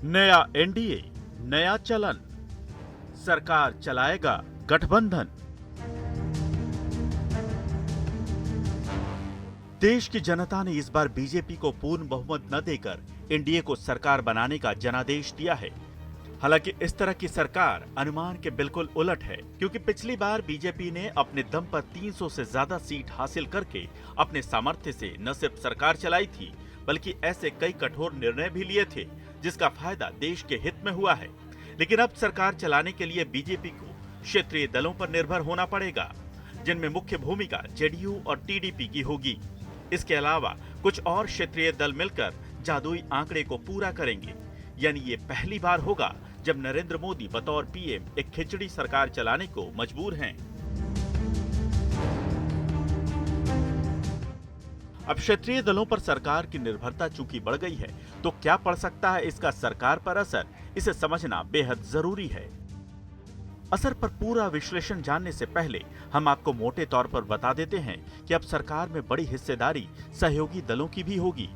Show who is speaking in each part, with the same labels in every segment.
Speaker 1: नया एनडीए, नया चलन, सरकार चलाएगा गठबंधन। देश की जनता ने इस बार बीजेपी को पूर्ण बहुमत न देकर एनडीए को सरकार बनाने का जनादेश दिया है। हालांकि इस तरह की सरकार अनुमान के बिल्कुल उलट है, क्योंकि पिछली बार बीजेपी ने अपने दम पर 300 से ज्यादा सीट हासिल करके अपने सामर्थ्य से न सिर्फ सरकार चलाई थी, बल्कि ऐसे कई कठोर निर्णय भी लिए थे जिसका फायदा देश के हित में हुआ है। लेकिन अब सरकार चलाने के लिए बीजेपी को क्षेत्रीय दलों पर निर्भर होना पड़ेगा, जिनमें मुख्य भूमिका जेडीयू और टीडीपी की होगी। इसके अलावा कुछ और क्षेत्रीय दल मिलकर जादुई आंकड़े को पूरा करेंगे। यानी ये पहली बार होगा जब नरेंद्र मोदी बतौर पीएम एक खिचड़ी सरकार चलाने को मजबूर हैं। अब क्षेत्रीय दलों पर सरकार की निर्भरता चूंकि बढ़ गई है, तो क्या पड़ सकता है इसका सरकार पर असर, इसे समझना बेहद जरूरी है। असर पर पूरा विश्लेषण जानने से पहले हम आपको मोटे तौर पर बता देते हैं कि अब सरकार में बड़ी हिस्सेदारी सहयोगी दलों की भी होगी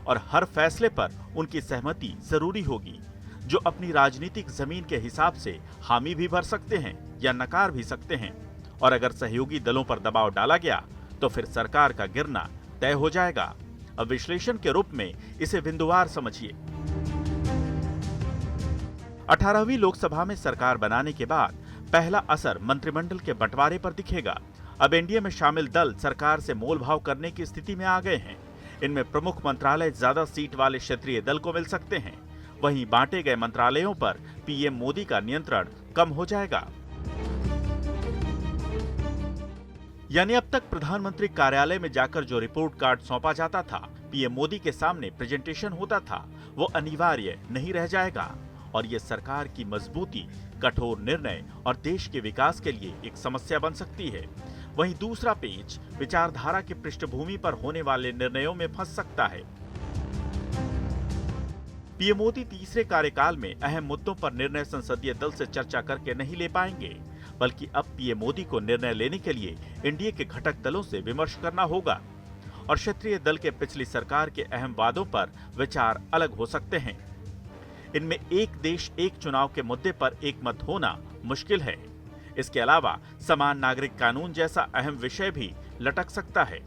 Speaker 1: और हर फैसले पर उनकी सहमति जरूरी होगी, जो अपनी राजनीतिक जमीन के हिसाब से हामी भी भर सकते हैं या नकार भी सकते हैं। और अगर सहयोगी दलों पर दबाव डाला गया तो फिर सरकार का गिरना तय हो जाएगा। अब विश्लेषण के रूप में इसे बिंदुवार समझिए। 18वीं लोकसभा में सरकार बनाने के बाद पहला असर मंत्रिमंडल के बंटवारे पर दिखेगा। अब एनडीए में शामिल दल सरकार से मोलभाव करने की स्थिति में आ गए हैं। इनमें प्रमुख मंत्रालय ज्यादा सीट वाले क्षेत्रीय दल को मिल सकते हैं। वहीं बांटे गए मंत्रालयों पर पीएम मोदी का नियंत्रण कम हो जाएगा। यानी अब तक प्रधानमंत्री कार्यालय में जाकर जो रिपोर्ट कार्ड सौंपा जाता था, पीएम मोदी के सामने प्रेजेंटेशन होता था, वो अनिवार्य नहीं रह जाएगा। और ये सरकार की मजबूती, कठोर निर्णय और देश के विकास के लिए एक समस्या बन सकती है। वहीं दूसरा पेच विचारधारा की पृष्ठभूमि पर होने वाले निर्णयों में फंस सकता है। पीएम मोदी तीसरे कार्यकाल में अहम मुद्दों पर निर्णय संसदीय दल से चर्चा करके नहीं ले पाएंगे, बल्कि अब पीएम मोदी को निर्णय लेने के लिए एनडीए के घटक दलों से विमर्श करना होगा और क्षेत्रीय दल के पिछली सरकार के अहम वादों पर विचार अलग हो सकते हैं। इनमें एक देश एक चुनाव के मुद्दे पर एक मत होना मुश्किल है। इसके अलावा समान नागरिक कानून जैसा अहम विषय भी लटक सकता है।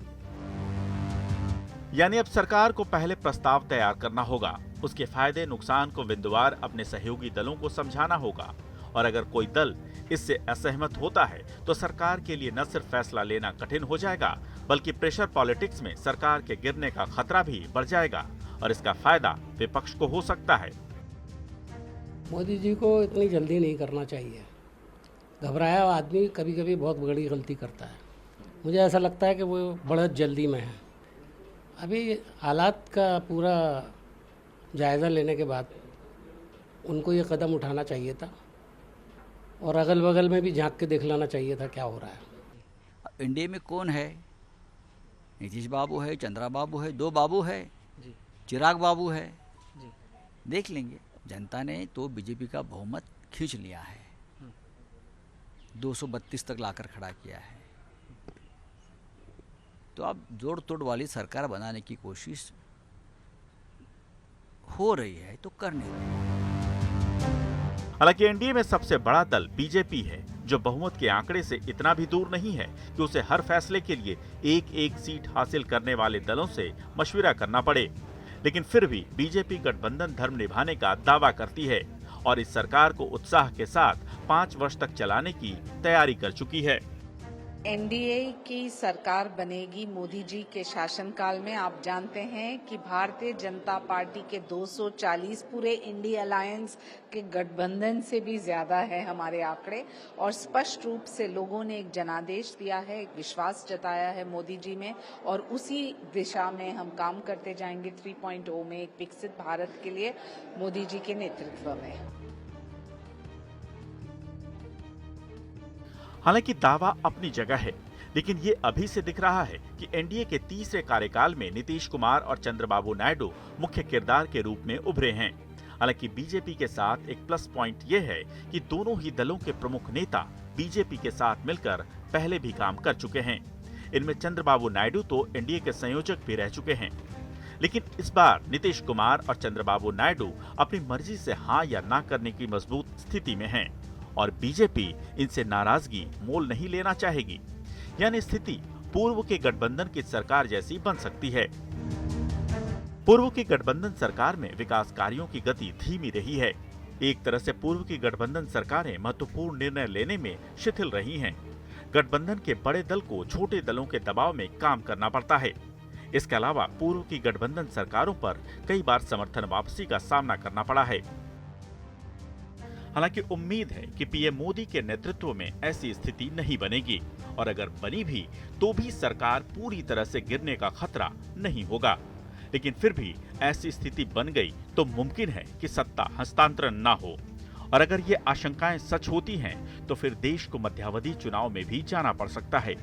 Speaker 1: यानी अब सरकार को पहले प्रस्ताव तैयार करना होगा, उसके फायदे नुकसान को बिंदुवार अपने सहयोगी दलों को समझाना होगा और अगर कोई दल इससे असहमत होता है तो सरकार के लिए न सिर्फ फैसला लेना कठिन हो जाएगा, बल्कि प्रेशर पॉलिटिक्स में सरकार के गिरने का खतरा भी बढ़ जाएगा और इसका फायदा विपक्ष को हो सकता है।
Speaker 2: मोदी जी को इतनी जल्दी नहीं करना चाहिए। घबराया हुआ आदमी कभी कभी बहुत बड़ी गलती करता है। मुझे ऐसा लगता है कि वो बहुत जल्दी में है। अभी हालात का पूरा जायज़ा लेने के बाद उनको ये कदम उठाना चाहिए था और अगल बगल में भी झांक के देख लेना चाहिए था क्या हो रहा है।
Speaker 3: इंडिया में कौन है? नीतीश बाबू है, चंद्रा बाबू है, दो बाबू है
Speaker 2: जी
Speaker 3: चिराग बाबू है
Speaker 2: जी।
Speaker 3: देख लेंगे। जनता ने तो बीजेपी का बहुमत खींच लिया है, 232 तक लाकर खड़ा किया है। तो अब जोड़ तोड़ वाली सरकार बनाने की कोशिश हो रही है तो करने दो।
Speaker 1: हालांकि एनडीए में सबसे बड़ा दल बीजेपी है, जो बहुमत के आंकड़े से इतना भी दूर नहीं है कि उसे हर फैसले के लिए एक एक सीट हासिल करने वाले दलों से मशविरा करना पड़े। लेकिन फिर भी बीजेपी गठबंधन धर्म निभाने का दावा करती है और इस सरकार को उत्साह के साथ 5 वर्ष तक चलाने की तैयारी कर चुकी है।
Speaker 4: एनडीए की सरकार बनेगी मोदी जी के शासनकाल में। आप जानते हैं कि भारतीय जनता पार्टी के 240 पूरे इंडिया अलायंस के गठबंधन से भी ज्यादा है हमारे आंकड़े और स्पष्ट रूप से लोगों ने एक जनादेश दिया है, एक विश्वास जताया है मोदी जी में और उसी दिशा में हम काम करते जाएंगे 3.0 में, एक विकसित भारत के लिए मोदी जी के नेतृत्व में।
Speaker 1: हालांकि दावा अपनी जगह है, लेकिन ये अभी से दिख रहा है कि एनडीए के तीसरे कार्यकाल में नीतीश कुमार और चंद्रबाबू नायडू मुख्य किरदार के रूप में उभरे हैं। हालांकि बीजेपी के साथ एक प्लस पॉइंट ये है कि दोनों ही दलों के प्रमुख नेता बीजेपी के साथ मिलकर पहले भी काम कर चुके हैं। इनमें चंद्रबाबू नायडू तो एनडीए के संयोजक भी रह चुके हैं। लेकिन इस बार नीतीश कुमार और चंद्रबाबू नायडू अपनी मर्जी से हाँ या ना करने की मजबूत स्थिति में हैं और बीजेपी इनसे नाराजगी मोल नहीं लेना चाहेगी। यानी स्थिति पूर्व के गठबंधन की सरकार जैसी बन सकती है। पूर्व की गठबंधन सरकार में विकास कार्यों की गति धीमी रही है। एक तरह से पूर्व की गठबंधन सरकारें महत्वपूर्ण निर्णय लेने में शिथिल रही हैं। गठबंधन के बड़े दल को छोटे दलों के दबाव में काम करना पड़ता है। इसके अलावा पूर्व की गठबंधन सरकारों पर कई बार समर्थन वापसी का सामना करना पड़ा है। हालांकि उम्मीद है कि पीएम मोदी के नेतृत्व में ऐसी स्थिति नहीं बनेगी और अगर बनी भी तो भी सरकार पूरी तरह से गिरने का खतरा नहीं होगा। लेकिन फिर भी ऐसी स्थिति बन गई तो मुमकिन है कि सत्ता हस्तांतरण ना हो और अगर ये आशंकाएं सच होती हैं तो फिर देश को मध्यावधि चुनाव में भी जाना पड़ सकता है।